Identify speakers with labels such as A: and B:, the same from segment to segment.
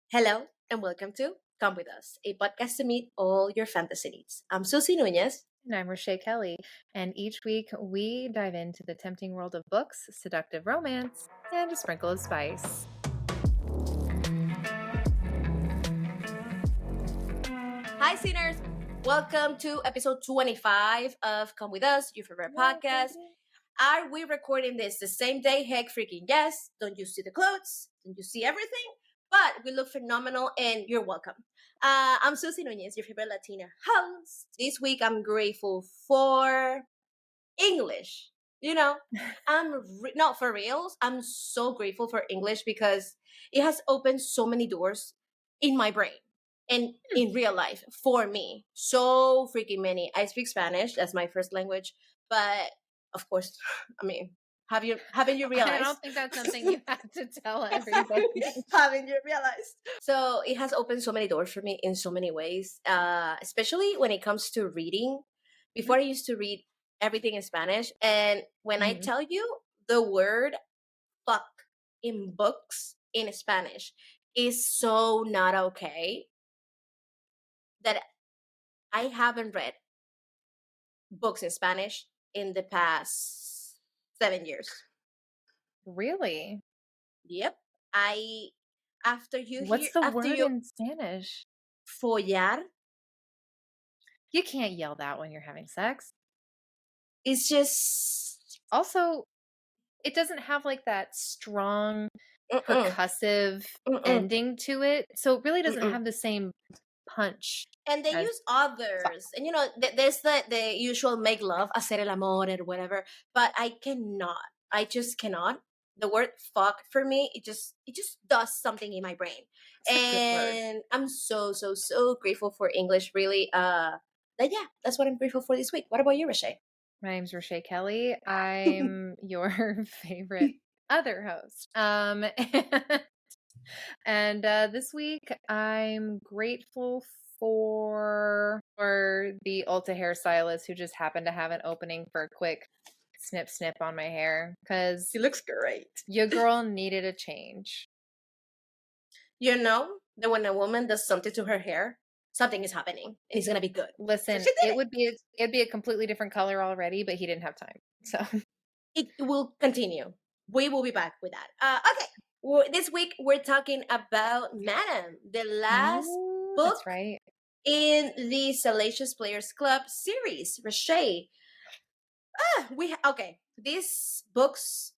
A: Hello and welcome to Come With Us, a podcast to meet all your fantasy needs. I'm Susie Nunez.
B: And I'm Reshea Kelly, and each week we dive into the tempting world of books, seductive romance, and a sprinkle of spice.
A: Hi, sinners. Welcome to episode 25 of Come With Us, your favorite podcast. Are we recording this the same day? Heck freaking yes. Don't you see the clothes? Don't you see everything? But we look phenomenal and you're welcome. I'm Susie Nunez, your favorite Latina host. This week I'm grateful for English. Not for reals. I'm so grateful for English because it has opened so many doors in my brain and in real life for me. So freaking many. I speak Spanish. That's my first language. But of course, I mean, haven't you realized?
B: I don't think that's something you have to tell everybody.
A: Haven't you realized? So it has opened so many doors for me in so many ways, especially when it comes to reading. Before I used to read everything in Spanish, and when I tell you the word fuck in books in Spanish is so not okay that I haven't read books in Spanish in the past 7 years.
B: Really?
A: Yep.
B: What's the word in Spanish?
A: Follar.
B: You can't yell that when you're having sex.
A: It's just
B: Also, it doesn't have like that strong percussive
A: Mm-mm.
B: ending to it, so it really doesn't
A: Mm-mm.
B: have the same punch.
A: And they use others, and there's the usual make love, hacer el amor, or whatever. But I just cannot. The word fuck for me, it just does something in my brain, and I'm so grateful for English. Really, that's what I'm grateful for this week. What about you, Reshea?
B: My name's Reshea Kelly. I'm your favorite other host. And this week I'm grateful for the Ulta hairstylist who just happened to have an opening for a quick snip on my hair because
A: She looks great.
B: your girl needed a change.
A: You know that when a woman does something to her hair, something is happening and it's gonna be good.
B: Listen,
A: So
B: it'd be a completely different color already, but he didn't have time. So
A: it will continue. We will be back with that. Okay. This week we're talking about Madame, the last book
B: that's right.
A: in the Salacious Players Club series. Reshea. Okay. These books,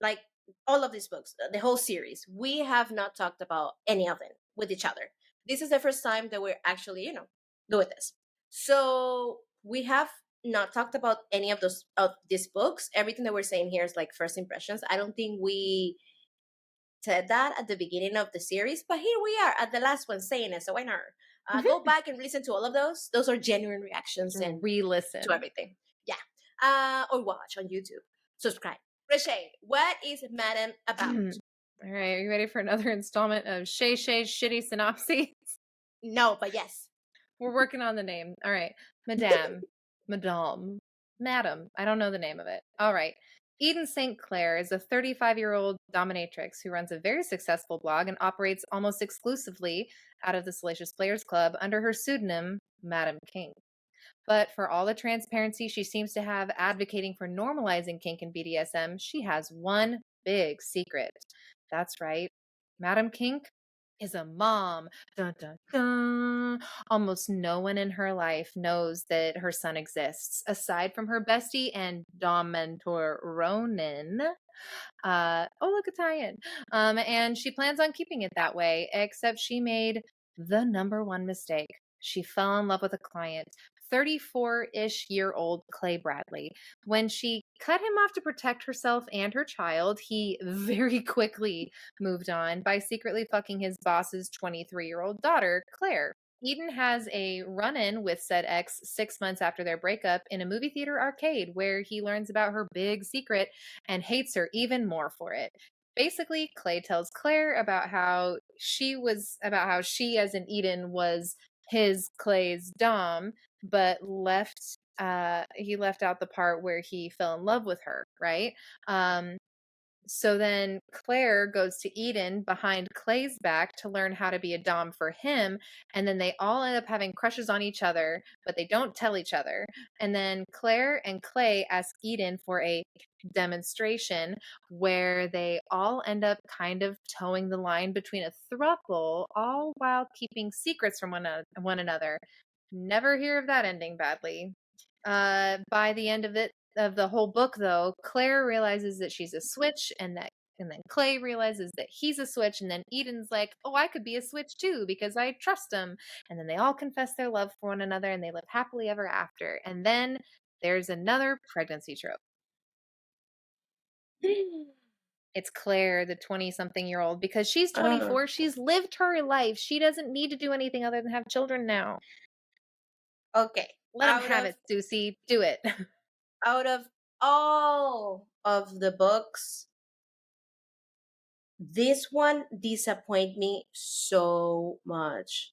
A: like all of these books, the whole series, we have not talked about any of them with each other. This is the first time that we're actually, doing this. So we have not talked about any of these books. Everything that we're saying here is like first impressions. I don't think we said that at the beginning of the series, but here we are at the last one saying it. So why not? Go back and listen to all of those. Those are genuine reactions and
B: re-listen
A: to everything. Yeah. Or watch on YouTube. Subscribe. Reshea, what is Madame about?
B: All right, are you ready for another installment of Shay's shitty synopses?
A: No, but yes.
B: We're working on the name. All right. Madame. Madam. I don't know the name of it. All right. Eden St. Clair is a 35-year-old dominatrix who runs a very successful blog and operates almost exclusively out of the Salacious Players Club under her pseudonym, Madame Kink. But for all the transparency she seems to have advocating for normalizing kink and BDSM, she has one big secret. That's right. Madame Kink is a mom. Dun, dun, dun. Almost no one in her life knows that her son exists, aside from her bestie and Dom mentor, Ronan. Look, Italian. And she plans on keeping it that way, except she made the number one mistake. She fell in love with a client, 34-ish year old Clay Bradley. When she cut him off to protect herself and her child, he very quickly moved on by secretly fucking his boss's 23-year-old daughter, Claire. Eden has a run-in with said ex 6 months after their breakup in a movie theater arcade where he learns about her big secret and hates her even more for it. Basically, Clay tells Claire about how she, as in Eden, was his Clay's Dom, but he left out the part where he fell in love with her, right? So then Claire goes to Eden behind Clay's back to learn how to be a dom for him. And then they all end up having crushes on each other, but they don't tell each other. And then Claire and Clay ask Eden for a demonstration where they all end up kind of towing the line between a throuple, all while keeping secrets from one another. Never hear of that ending badly. By the end of the whole book, though, Claire realizes that she's a switch, and then Clay realizes that he's a switch, and then Eden's like, "Oh, I could be a switch too because I trust him." And then they all confess their love for one another, and they live happily ever after. And then there's another pregnancy trope. It's Claire, the 20-something-year-old, because she's
A: Uh,
B: 24. She's lived her life. She doesn't need to do anything other than have children now.
A: okay.
B: Let him have it, Susie. Do it.
A: Out of all of the books, this one disappointed me so much.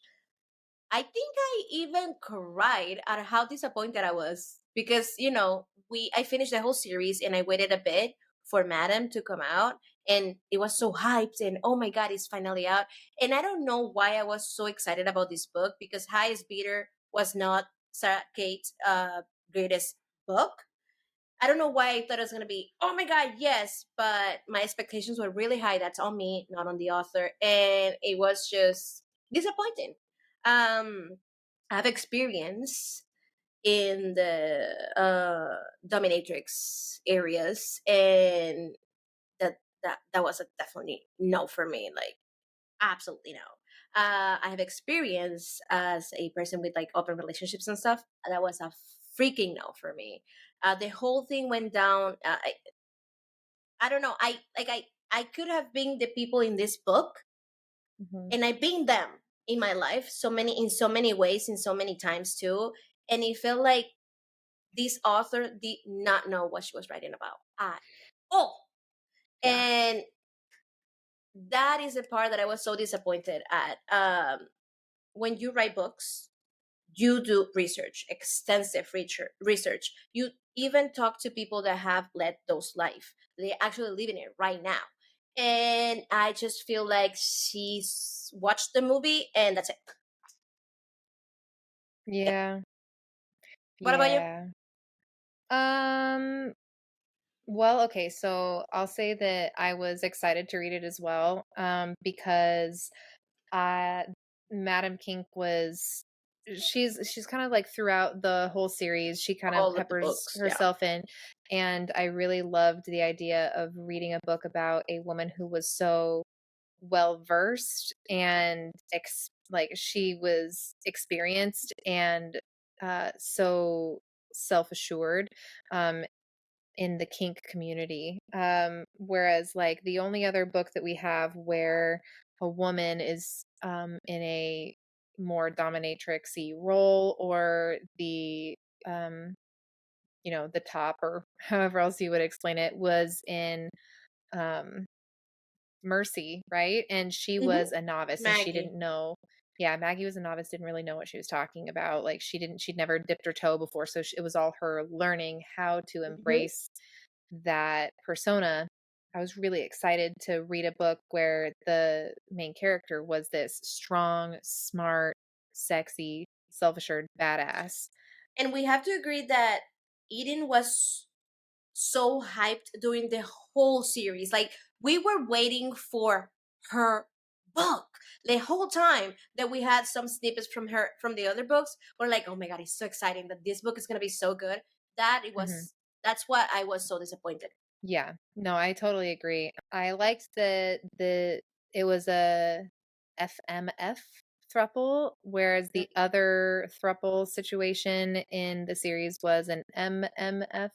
A: I think I even cried at how disappointed I was because I finished the whole series and I waited a bit for Madame to come out, and it was so hyped and oh my god, it's finally out. And I don't know why I was so excited about this book because Highest Bidder was not Sara Cate's greatest book. I don't know why I thought it was gonna be, oh my god, yes, but my expectations were really high. That's on me, not on the author, and it was just disappointing. I have experience in the dominatrix areas, and that was a definitely no for me. Like absolutely no. I have experience as a person with like open relationships and stuff. That was a freaking no for me. The whole thing went down. I don't know. I could have been the people in this book,
B: Mhm.
A: and I've been them in my life in so many ways, in so many times too. And it felt like this author did not know what she was writing about at all.
B: Yeah.
A: And that is the part that I was so disappointed at. When you write books, you do research, extensive research. You even talk to people that have led those life. They actually living it right now. And I just feel like she's watched the movie and that's it. Yeah.
B: Yeah.
A: What about you?
B: Yeah. Um, well, okay, so I'll say that I was excited to read it as well, because uh Madame Kink was she's kind of like throughout the whole series, she kind of
A: All of the
B: peppers
A: books, yeah.
B: herself in, and I really loved the idea of reading a book about a woman who was so well versed and like she was experienced and so self-assured um in the kink community. Whereas like the only other book that we have where a woman is in a more dominatrixy role, or the um the top, or however else you would explain it, was in um Mercy, right? And she
A: Hmm.
B: was a novice and she
A: Maggie.
B: didn't know. Yeah, Maggie was a novice, didn't really know what she was talking about. Like she'd never dipped her toe before, so it was all her learning how to
A: Hmm.
B: embrace that persona. I was really excited to read a book where the main character was this strong, smart, sexy, self-assured badass.
A: And we have to agree that Eden was so hyped during the whole series. Like we were waiting for her book the whole time that we had some snippets from her from the other books. We're like, oh my god, it's so exciting that this book is gonna be so good. That it
B: Mhm.
A: was that's why I was so disappointed.
B: Yeah. No, I totally agree. I liked that it was a FMF thruple, whereas the other thruple situation in the series was an MMF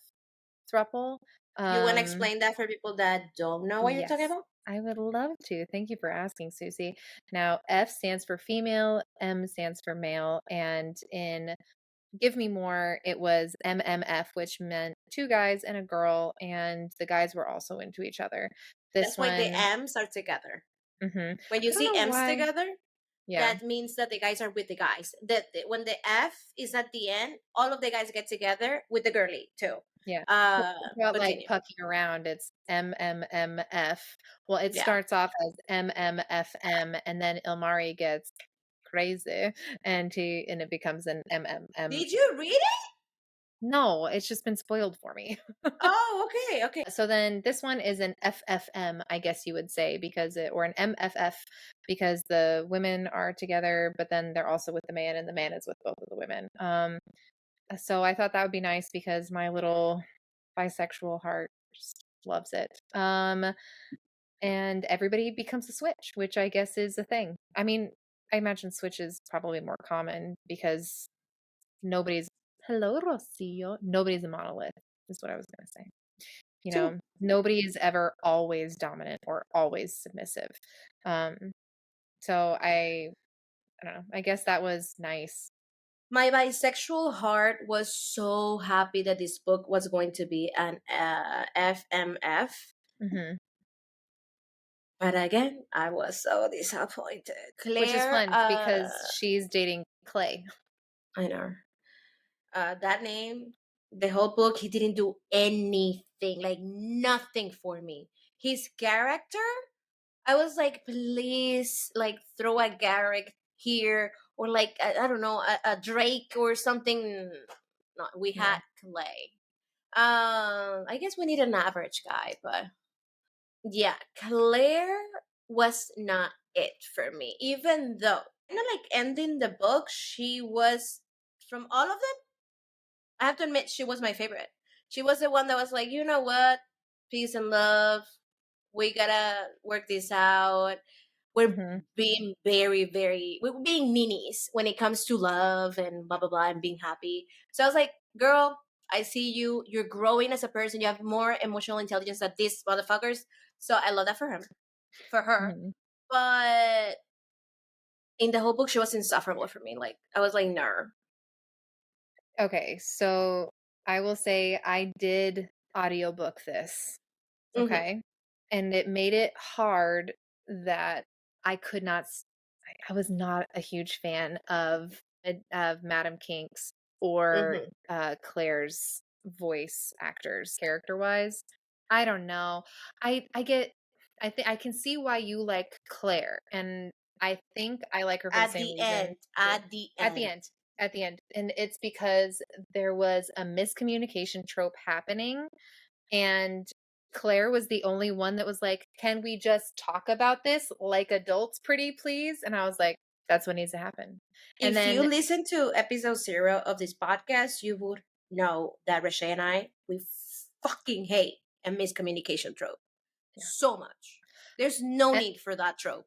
B: thruple.
A: You wanna
B: Um,
A: explain that for people that don't know what you're talking
B: yes,
A: about?
B: I would love to. Thank you for asking, Susie. Now, F stands for female, M stands for male, and in Give Me More, it was MMF, which meant two guys and a girl, and the guys were also into each other. This
A: That's why the
B: one,
A: M's are together.
B: mhm.
A: When you
B: I don't
A: see
B: know
A: M's
B: why.
A: together,
B: Yeah.
A: that means that the guys are with the guys. That when the F is at the end, all of the guys get together with the girly too.
B: Yeah. So
A: Uh,
B: it's about, like,
A: Continue.
B: pucking around, it's MMMF. Well, it
A: Yeah.
B: starts off as MMFM, and then Ilmari gets crazy, and it becomes an MMM.
A: Did you read it?
B: No, it's just been spoiled for me.
A: Oh, okay, okay.
B: So then this one is an FFM, I guess you would say, or an MFF, because the women are together, but then they're also with the man, and the man is with both of the women. So I thought that would be nice because my little bisexual heart just loves it. And everybody becomes a switch, which I guess is a thing. I mean, I imagine switch is probably more common because nobody's hello, Rocio. Nobody's a monolith, is what I was gonna say.
A: True.
B: Nobody is ever always dominant or always submissive. Um, so I don't know. I guess that was nice.
A: My bisexual heart was so happy that this book was going to be an FMF.
B: Hmm.
A: But again, I was so disappointed.
B: Which is
A: Claire,
B: fun because she's dating Clay.
A: I know. That name, the whole book, he didn't do anything, like nothing for me. His character, I was like, please, like throw a Garrick here, or like I don't know, a Drake or something. No, we
B: Yeah.
A: had Clay. I guess we need an average guy, but yeah, Claire was not it for me. Even though, like ending the book, she was from all of them. I have to admit, she was my favorite. She was the one that was like, you know what, peace and love. We gotta work this out. We're
B: Hmm.
A: being we're being meanies when it comes to love and blah blah blah and being happy. So I was like, girl, I see you. You're growing as a person. You have more emotional intelligence than these motherfuckers. So I love that for him, for her.
B: Hmm.
A: But in the whole book, she was insufferable for me. Like I was like, no.
B: Okay, so I will say I did audiobook this.
A: Mm-hmm.
B: Okay. And it made it hard that I could not I was not a huge fan of Madame Kink's or
A: Mm-hmm.
B: Claire's voice actors character-wise. I don't know. I get I think I can see why you like Claire, and I think I like her for the
A: At
B: same
A: the
B: reason
A: end,
B: too.
A: at the
B: At the
A: end.
B: end. At the end. And it's because there was a miscommunication trope happening, and Claire was the only one that was like, "Can we just talk about this like adults, pretty please?" And I was like, "That's what needs to happen." And
A: If you
B: then,
A: listen to episode 0 of this podcast, you would know that Reshea and I, we fucking hate a miscommunication trope
B: yeah,
A: so much. There's no
B: and,
A: need for that trope.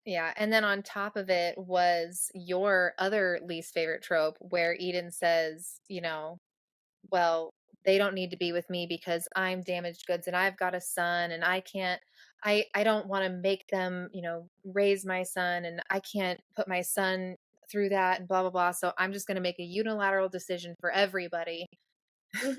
B: yeah, and then on top of it was your other least favorite trope, where Eden says, well, they don't need to be with me because I'm damaged goods and I've got a son, and I can't. I don't want to make them, raise my son, and I can't put my son through that and blah blah blah. So I'm just going to make a unilateral decision for everybody.
A: Mhm.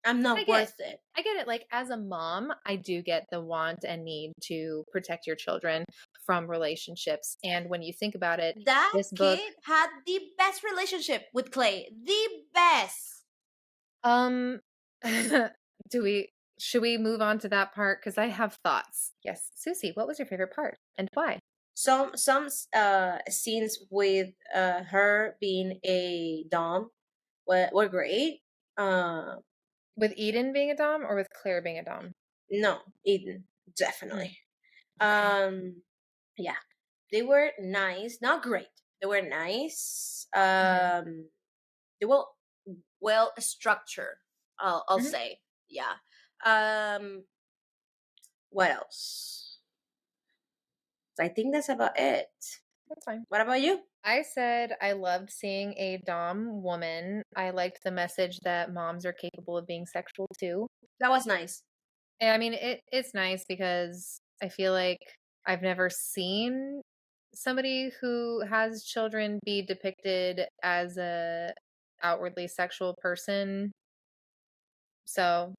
A: I'm
B: I
A: not
B: get
A: worth it.
B: I get it. Like, as a mom, I do get the want and need to protect your children from relationships. And when you think about it,
A: That
B: this book,
A: kid had the best relationship with Clay. The best.
B: um do we should we move on to that part, cuz I have thoughts. Yes, Susie, what was your favorite part and why?
A: Some scenes with her being a dom were great. Uh,
B: With Eden being a dom or with Claire being a dom?
A: no, Eden,
B: Mm,
A: definitely.
B: okay.
A: Um, yeah, they were nice, not great. They were nice.
B: Mhm.
A: They were well structured. I'll
B: Mhm.
A: say, yeah. Um, what else? I think that's about it.
B: That's fine.
A: What about you?
B: I said I loved seeing a dom woman. I liked the message that moms are capable of being sexual too.
A: That was nice.
B: And I mean, it's nice because I feel like I've never seen somebody who has children be depicted as a outwardly sexual person. So,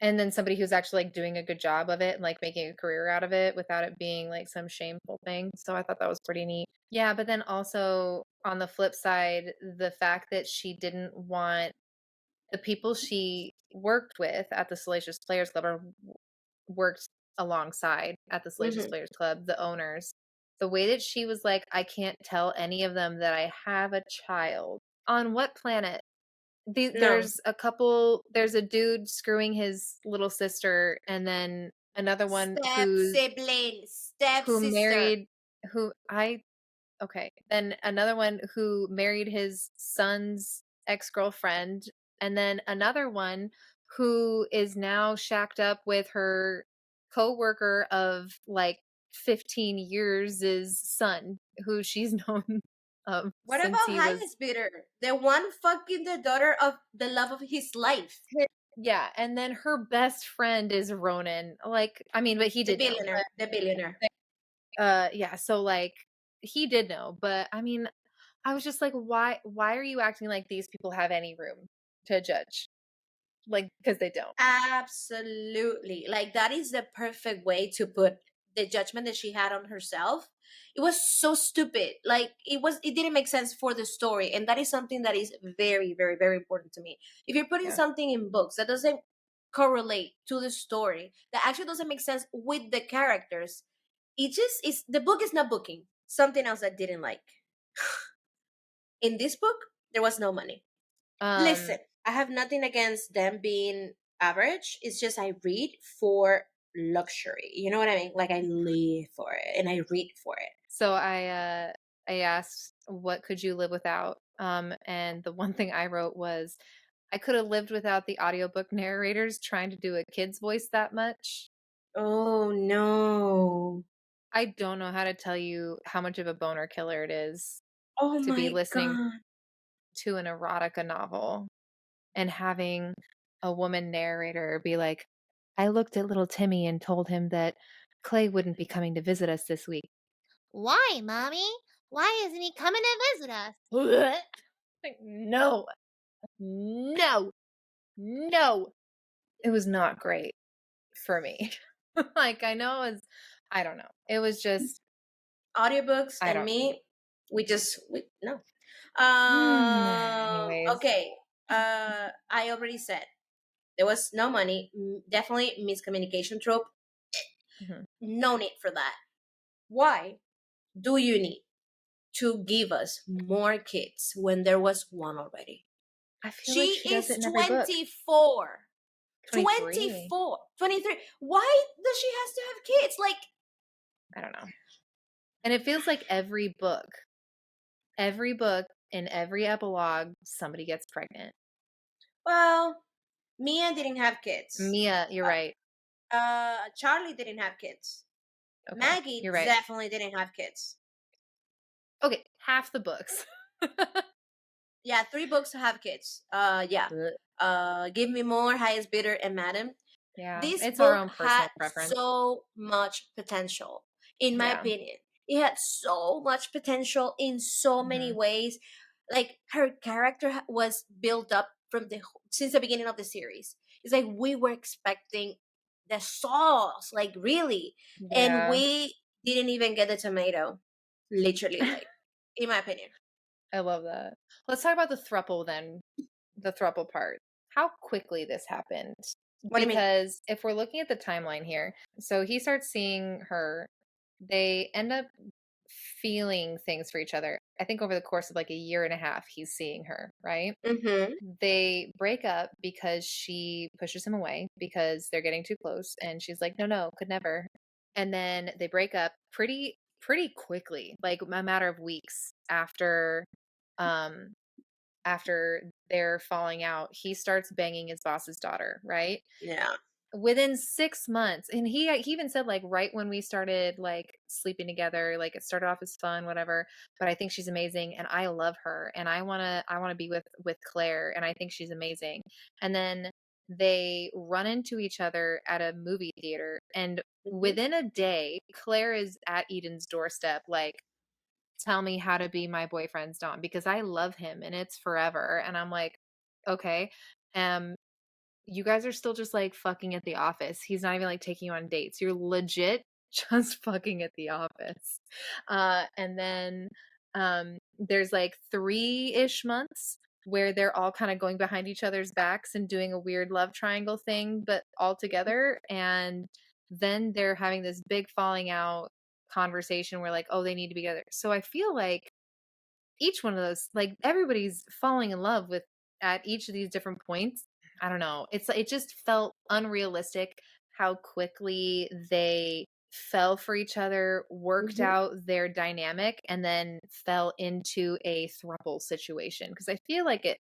B: and then somebody who's actually like doing a good job of it and like making a career out of it without it being like some shameful thing. So I thought that was pretty neat. Yeah, but then also on the flip side, the fact that she didn't want the people she worked with at the Salacious Players Club, or worked alongside at the Salacious
A: Hmm.
B: Players Club, the owners, the way that she was like, I can't tell any of them that I have a child. On what planet?
A: No.
B: There's a dude screwing his little sister, and then another one
A: Step sibling, step
B: who
A: sister.
B: married, who I, okay. Then another one who married his son's ex-girlfriend, and then another one who is now shacked up with her co-worker of like 15 years' son, who she's known of
A: What
B: since
A: about
B: he was.
A: highest bidder? The one fucking the daughter of the love of his life.
B: Yeah, and then her best friend is Ronan. Like, I mean, but he
A: The
B: did know.
A: billionaire. The billionaire.
B: Yeah, so like he did know, but I mean, I was just like, why are you acting like these people have any room to judge? Like, because they don't.
A: Absolutely. Like that is the perfect way to put the judgment that she had on herself. It was so stupid. Like it didn't make sense for the story. And that is something that is very, very, very important to me. If you're putting
B: Yeah.
A: something in books that doesn't correlate to the story, that actually doesn't make sense with the characters, it just is the book is not booking. Something else I didn't like. In this book, there was no money.
B: Um,
A: Listen, I have nothing against them being average. It's just I read for luxury. You know what I mean? Like I live for it and I read for it.
B: so I asked what could you live without? And the one thing I wrote was I could have lived without the audiobook narrators trying to do a kid's voice that much.
A: Oh no.
B: I don't know how to tell you how much of a boner killer it is
A: Oh
B: to be
A: my
B: listening
A: god.
B: to an erotica novel and having a woman narrator be like, I looked at little Timmy and told him that Clay wouldn't be coming to visit us this week.
C: Why, Mommy? Why isn't he coming to visit us?
B: Like, no, no, no. It was not great for me. Like, I know it's, I don't know. It was just,
A: Audiobooks
B: I
A: and
B: don't.
A: me, we no.
B: Anyways.
A: Okay. I already said there was no money. Definitely miscommunication trope.
B: Mhm.
A: No need for that. Why do you need to give us more kids when there was one already?
B: I feel like
A: She
B: she does it
A: is
B: in every book.
A: 24.
B: 23.
A: 23. Why does she has to have kids? Like,
B: I don't know. And it feels like every book in every epilogue, somebody gets pregnant.
A: well, Mia didn't have kids.
B: Mia, you're right.
A: Charlie didn't have kids.
B: Okay,
A: Maggie
B: you're right.
A: definitely didn't have kids.
B: Okay, half the books.
A: Yeah, 3 books have kids. Yeah. Give Me More, Highest Bidder, and Madam.
B: Yeah,
A: This
B: it's our
A: book
B: own
A: had
B: personal preference.
A: so much potential, in my
B: Yeah.
A: opinion. It had so much potential in so many
B: Mhm.
A: ways. Like her character was built up from since the beginning of the series. It's like we were expecting the sauce, like really, and
B: Yeah.
A: we didn't even get the tomato. Literally, like in my opinion.
B: I love that. Let's talk about the thruple then, the thruple part. How quickly this happened.
A: What do you mean?
B: Because if we're looking at the timeline here, so he starts seeing her, they end up feeling things for each other. I think over the course of like a year and a half, he's seeing her, right?
A: Mm-hmm.
B: They break up because she pushes him away because they're getting too close, and she's like, no, no, could never. And then they break up pretty quickly, like a matter of weeks um after they're falling out. He starts banging his boss's daughter, right?
A: Yeah.
B: Within 6 months. And he even said, like, right when we started like sleeping together, like it started off as fun, whatever, but I think she's amazing and I love her and I want to be with Claire and I think she's amazing. And then they run into each other at a movie theater, and
A: Mm-hmm.
B: within a day Claire is at Eden's doorstep, like, tell me how to be my boyfriend's Dom because I love him and it's forever. And I'm like, okay. Um, you guys are still just like fucking at the office. He's not even like taking you on dates. You're legit just fucking at the office. And then there's like 3-ish months where they're all kind of going behind each other's backs and doing a weird love triangle thing, but all together. And then they're having this big falling out conversation where like, oh, they need to be together. So I feel like each one of those, like everybody's falling in love with at each of these different points. I don't know. It just felt unrealistic how quickly they fell for each other, worked
A: Mhm.
B: out their dynamic, and then fell into a throuple situation. Because I feel like it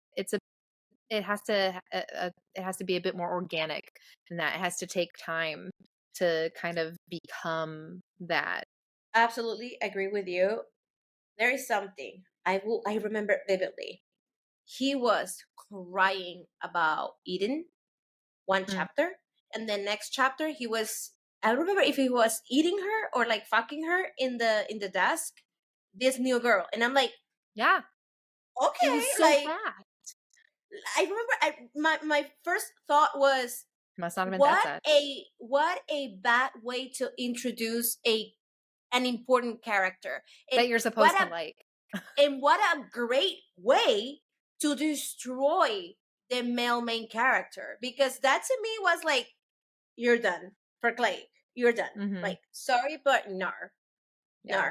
B: has to it has to be a bit more organic than that. It has to take time to kind of become that.
A: Absolutely agree with you. There is something I remember vividly. He was crying about Eden one
B: Mm.
A: chapter, and the next chapter he was, I don't remember if he was eating her or like fucking her in the desk, this new girl. And I'm like,
B: Yeah, it
A: okay,
B: was so
A: like
B: fast.
A: I remember my first thought was,
B: Must not have been that sad.
A: what a bad way to introduce a an important character. And
B: That you're
A: what
B: supposed to
A: a
B: like.
A: and what a great way to destroy the male main character, because that to me was like, you're done for Clay, you're done,
B: Mhm.
A: like sorry but nar,
B: Yeah.
A: nar.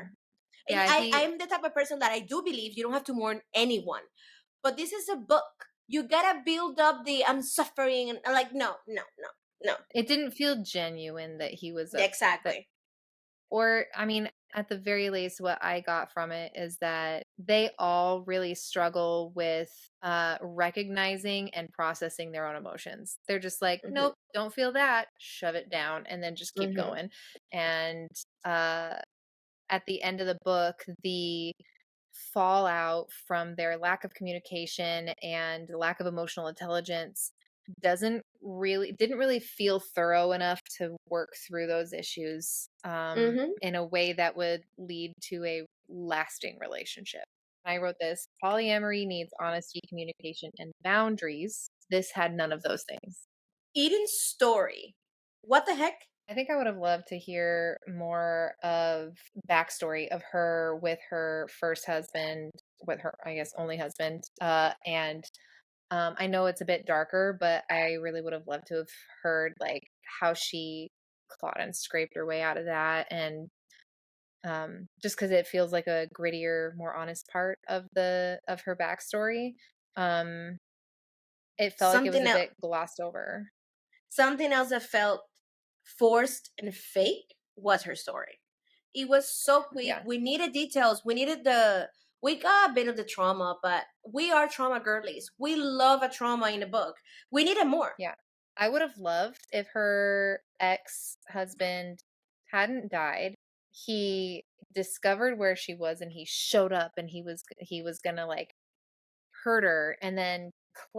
A: And
B: Yeah,
A: I'm the type of person that I do believe you don't have to mourn anyone, but this is a book, you gotta build up the I'm suffering, and like no, no, no, no.
B: it didn't feel genuine that he was that,
A: Exactly.
B: or I mean, at the very least, what I got from it is that they all really struggle with recognizing and processing their own emotions. They're just like,
A: Hmm.
B: nope, don't feel that, shove it down, and then just keep
A: Hmm.
B: going. And uh, at the end of the book, the fallout from their lack of communication and lack of emotional intelligence didn't really feel thorough enough to work through those issues
A: Hmm.
B: in a way that would lead to a lasting relationship. I wrote this: polyamory needs honesty, communication, and boundaries. This had none of those things.
A: Eden's story, what the heck.
B: I think I would have loved to hear more of backstory of her with her first husband, with her, I guess, only husband. And I know it's a bit darker, but I really would have loved to have heard like how she clawed and scraped her way out of that, and just because it feels like a grittier, more honest part of her backstory. Um, it felt like it was
A: something
B: a
A: else
B: bit glossed over.
A: Something else that felt forced and fake was her story. It was so quick.
B: Yeah.
A: We needed details. We got a bit of the trauma, but we are trauma girlies. We love a trauma in a book. We needed more.
B: Yeah. I would have loved if her ex-husband hadn't died. He discovered where she was and he showed up and he was gonna like hurt her, and then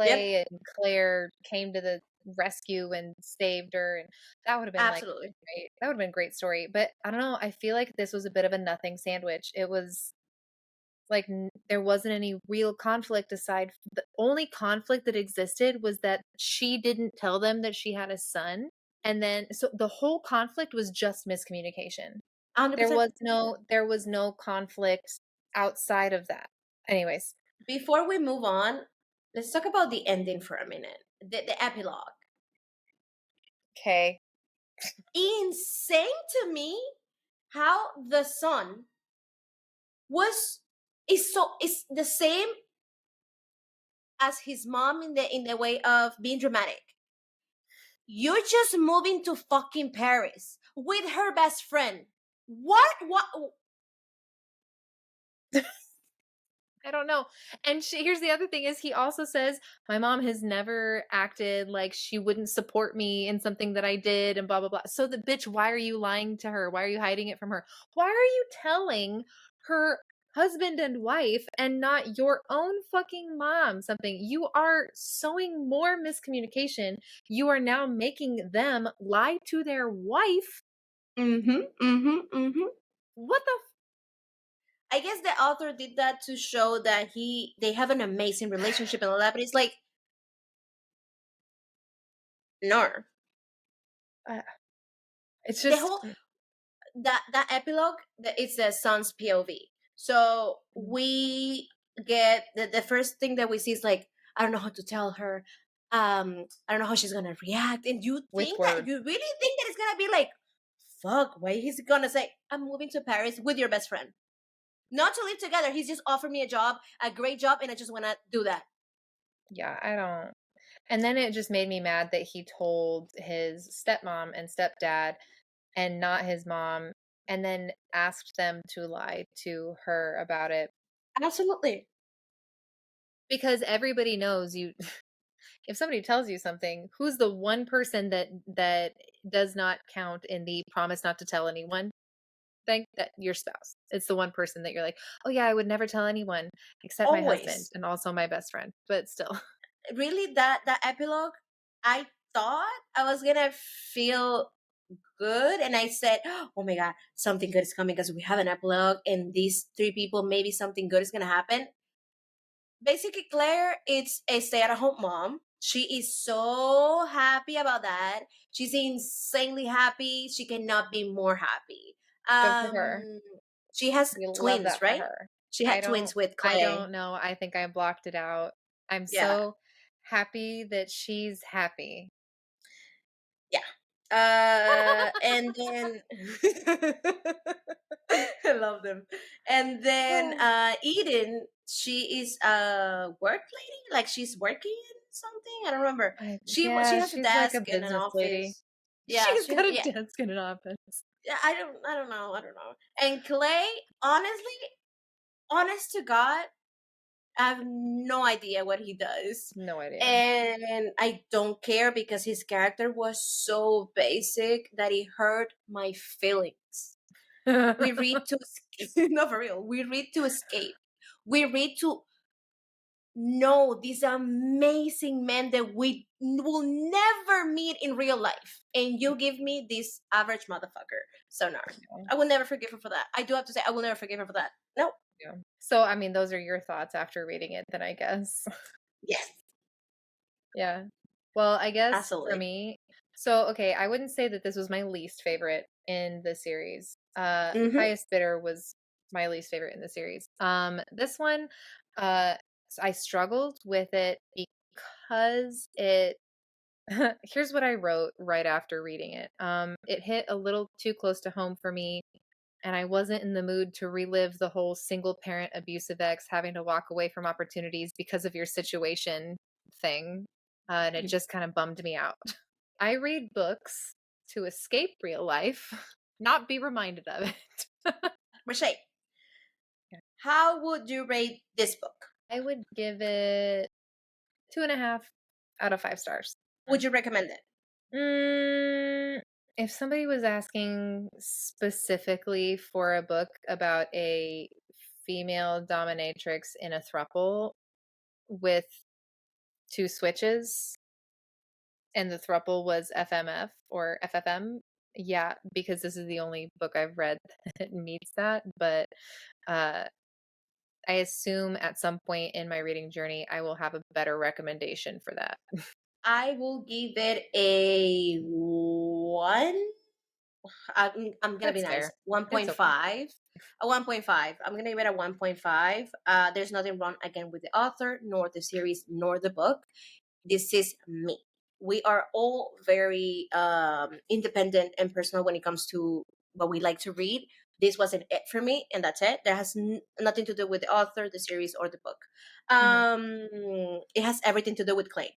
A: Yep,
B: Clay and Claire came to the rescue and saved her, and that would have been like
A: absolutely.
B: great. That would have been a great story. But I don't know, I feel like this was a bit of a nothing sandwich. It was like there wasn't any real conflict. Aside the only conflict that existed was that she didn't tell them that she had a son, and then so the whole conflict was just miscommunication. there
A: 100%.
B: was no there was no conflict outside of that. Anyways.
A: Before we move on, let's talk about the ending for a minute. The epilogue.
B: Okay.
A: Insane to me how the son was is the same as his mom in the way of being dramatic. You're just moving to fucking Paris with her best friend. What?
B: I don't know. And here's the other thing is he also says, my mom has never acted like she wouldn't support me in something that I did and blah, blah, blah. So the bitch, why are you lying to her? Why are you hiding it from her? Why are you telling her husband and wife and not your own fucking mom something? You are sowing more miscommunication. You are now making them lie to their wife.
A: Mm-hmm. Mm-hmm. Mm-hmm.
B: What the
A: I guess the author did that to show that they have an amazing relationship and all that, but it's like, no.
B: it's
A: The
B: just
A: whole that epilogue, it's the son's POV. So get the first thing that we see is like, I don't know how to tell her. I don't know how she's gonna react. And you
B: With
A: think that
B: words.
A: you really think that it's gonna be like, fuck, why he's gonna say, I'm moving to Paris with your best friend. Not to live together. He's just offered me a job, a great job, and I just wanna do that.
B: Yeah, I don't. And then it just made me mad that he told his stepmom and stepdad and not his mom, and then asked them to lie to her about it.
A: Absolutely.
B: Because everybody knows you if somebody tells you something, who's the one person that does not count in the promise not to tell anyone thing? That your spouse. It's the one person that you're like, "Oh yeah, I would never tell anyone except my husband
A: Always.
B: and also my best friend." But still.
A: Really, that epilogue, I thought I was gonna feel good, and I said, oh my god, something good is coming because we have an epilogue and these three people, maybe something good is gonna happen. Basically, Claire, it's a stay-at-home mom. She is so happy about that. She's insanely happy. She cannot be more happy.
B: Good for her.
A: She has
B: We love
A: twins,
B: that for
A: right?
B: her.
A: She
B: I
A: had
B: don't
A: twins with
B: I
A: Clay.
B: don't know. I think I blocked it out. I'm
A: Yeah.
B: so happy that she's happy.
A: Yeah. And then I love them. And then Eden, she is a work lady, like she's working in something. I don't remember. She
B: Yeah,
A: has a
B: she's like a
A: desk in an
B: business lady.
A: office. Yeah,
B: She's
A: she has,
B: got a
A: yeah.
B: desk in an office.
A: Yeah, I don't know. And Clay, honestly, honest to God, I have no idea what he does.
B: No idea.
A: And I don't care because his character was so basic that it hurt my feelings. We read to escape. No, for real. We read to escape. We read to know these amazing men that we will never meet in real life. And you give me this average motherfucker. Sonar. I will never forgive him for that. I do have to say, I will never forgive him for that. No.
B: Yeah. So, I mean, those are your thoughts after reading it, then I guess.
A: Yes.
B: Yeah. Well, I guess for
A: Absolutely.
B: me, so okay, I wouldn't say that this was my least favorite in the series.
A: Mm-hmm.
B: Highest Bidder was my least favorite in the series. This one, uh, I struggled with it because it. Here's what I wrote right after reading it. It hit a little too close to home for me, and I wasn't in the mood to relive the whole single parent abusive ex having to walk away from opportunities because of your situation thing. And it just kind of bummed me out. I read books to escape real life, not be reminded of it.
A: Reshea,
B: Yeah.
A: how would you rate this book?
B: I would give it 2.5 out of 5 stars.
A: Would you recommend it?
B: If somebody was asking specifically for a book about a female dominatrix in a thruple with 2 switches, and the thruple was FMF or FFM, yeah, because this is the only book I've read that meets that. But uh, I assume at some point in my reading journey, I will have a better recommendation for that.
A: I will give it a 1. I'm gonna be
B: That's
A: nice.
B: fair. It's okay.
A: 1.5. A 1.5. I'm gonna give it a 1.5. There's nothing wrong again with the author, nor the series, nor the book. This is me. We are all very independent and personal when it comes to what we like to read. This wasn't it for me, and that's it. There has nothing to do with the author, the series, or the book.
B: Mhm.
A: It has everything to do with Clay.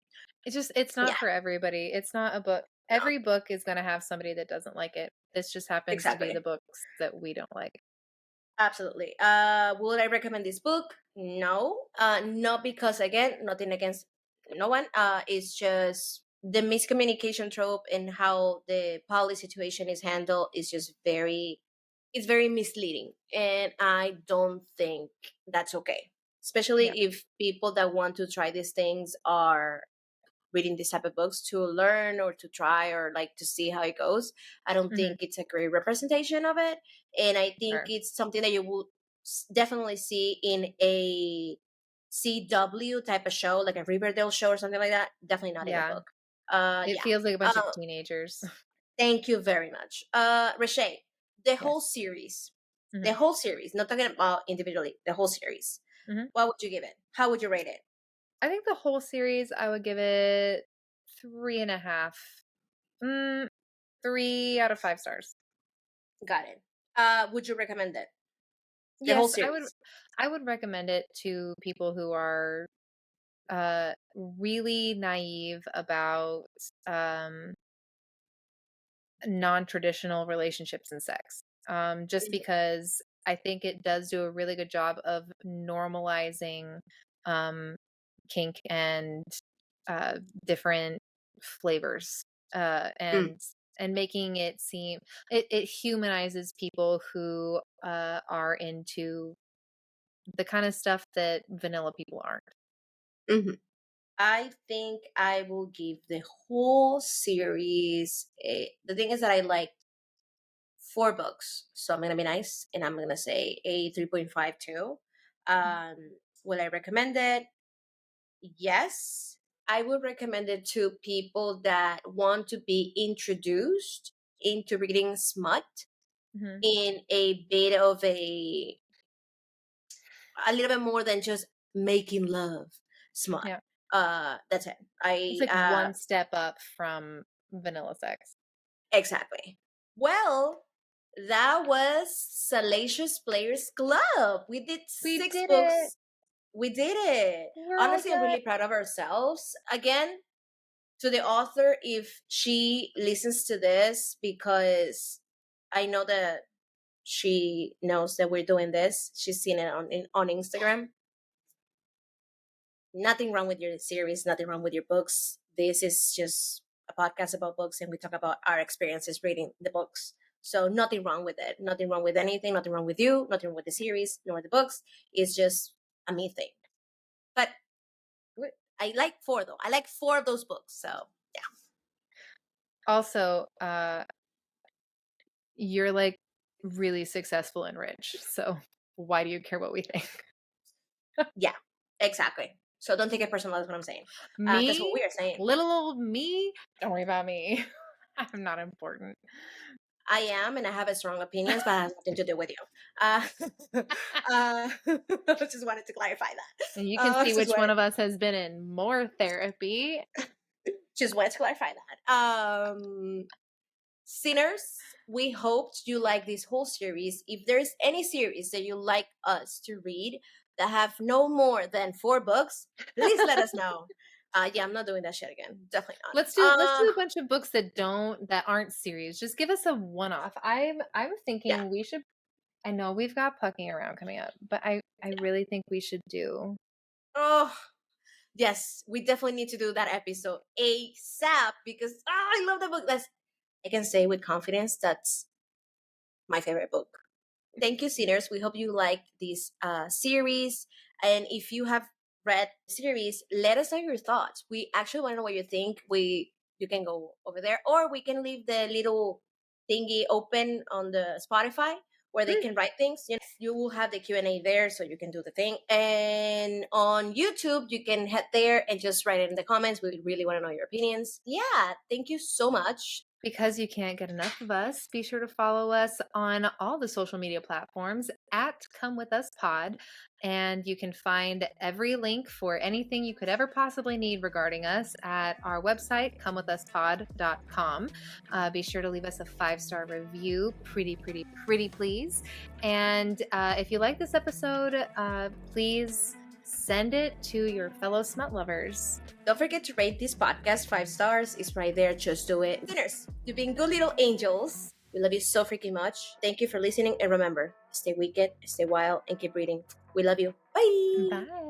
B: It's not
A: Yeah,
B: for everybody. It's not a book.
A: no,
B: Every book is going to have somebody that doesn't like it. This just happens to be the
A: exactly.
B: books that we don't like.
A: Absolutely. Would I recommend this book? No. Not because again, nothing against no one. It's just the miscommunication trope and how the poly situation is handled is just very it's very misleading. And I don't think that's okay. Especially
B: Yeah.
A: if people that want to try these things are reading these type of books to learn or to try or like to see how it goes. I don't
B: Hmm.
A: think it's a great representation of it, and I think
B: Sure.
A: it's something that you will definitely see in a CW type of show, like a Riverdale show or something like that. Definitely not in a
B: Yeah.
A: book.
B: It
A: Yeah.
B: feels like a bunch of
A: Uh,
B: teenagers.
A: thank you very much, Rashay. The
B: Yes.
A: whole series,
B: Hmm.
A: the whole series. Not talking about individually. The whole series.
B: Mhm.
A: what would you give it? How would you rate it?
B: I think the whole series, I would give it 3.5. 3 out of 5 stars.
A: Got it. Would you recommend it? The whole
B: Yes,
A: series?
B: I would recommend it to people who are really naive about non-traditional relationships and sex. Just
A: Mhm.
B: because I think it does do a really good job of normalizing kink and different flavors,
A: Mm,
B: and making it seem it humanizes people who are into the kind of stuff that vanilla people aren't.
A: mhm. I think I will give the whole series the thing is that I like 4 books, so I'm gonna be nice and I'm gonna say a 3.5 too. Um, will I recommend it? Yes, I would recommend it to people that want to be introduced into reading smut
B: Hmm.
A: in a bit of a little bit more than just making love smut.
B: Yeah,
A: That's it.
B: it's
A: I
B: like one step up from vanilla sex.
A: Exactly. Well, that was Salacious Players Club. We did
B: We
A: six
B: did it.
A: books. We did it.
B: We're all
A: Honestly, I'm
B: done.
A: really proud of ourselves. Again, to the author, if she listens to this, because I know that she knows that we're doing this. She's seen it on Instagram. Nothing wrong with your series, nothing wrong with your books. This is just a podcast about books, and we talk about our experiences reading the books. So nothing wrong with it. Nothing wrong with anything. Nothing wrong with you. Nothing wrong with the series nor the books. It's just a me thing. But I like 4 though. I like 4 of those books. So yeah,
B: Also, you're like really successful and rich. So why do you care what we think?
A: yeah, exactly. So don't take it personal. That's what I'm saying. Because what
B: Me,
A: we are saying,
B: little old me, don't worry about me. I'm not important.
A: I am, and I have a strong opinions, but it has nothing to do with you. Uh, just wanted to clarify that.
B: And you can see
A: Just
B: which one
A: wanted
B: of us has been in more therapy.
A: just wanted to clarify that. Sinners, we hoped you like this whole series. If there's any series that you like us to read that have no more than 4 books, please let us know. Yeah, I'm not doing that shit again. Definitely
B: Let's do
A: not.
B: a bunch of books that aren't series. Just give us a one-off. I'm
A: Yeah.
B: thinking we should. I know we've got Pucking Around coming up, but I really think we should do.
A: Oh, yes, we definitely need to do that episode ASAP because I love the book. I can say with confidence that's my favorite book. Thank you, sinners. We hope you like this series. And if you have read the series, let us know your thoughts. We actually want to know what you think. You can go over there, or we can leave the little thingy open on the Spotify where they
B: Mm.
A: can write things. You will have the Q&A there, so you can do the thing. And on YouTube, you can head there and just write it in the comments. We really want to know your opinions. Yeah, thank you so much.
B: Because you can't get enough of us, be sure to follow us on all the social media platforms at Come With Us Pod. And you can find every link for anything you could ever possibly need regarding us at our website, comewithuspod.com. Be sure to leave us a 5-star review. Pretty, pretty, pretty please. And if you like this episode, please send it to your fellow smut lovers.
A: Don't forget to rate this podcast 5 stars. It's right there. Just do it. Sinners, you've been good little angels. We love you so freaking much. Thank you for listening. And remember, stay wicked, stay wild, and keep reading. We love you. Bye.
B: Bye.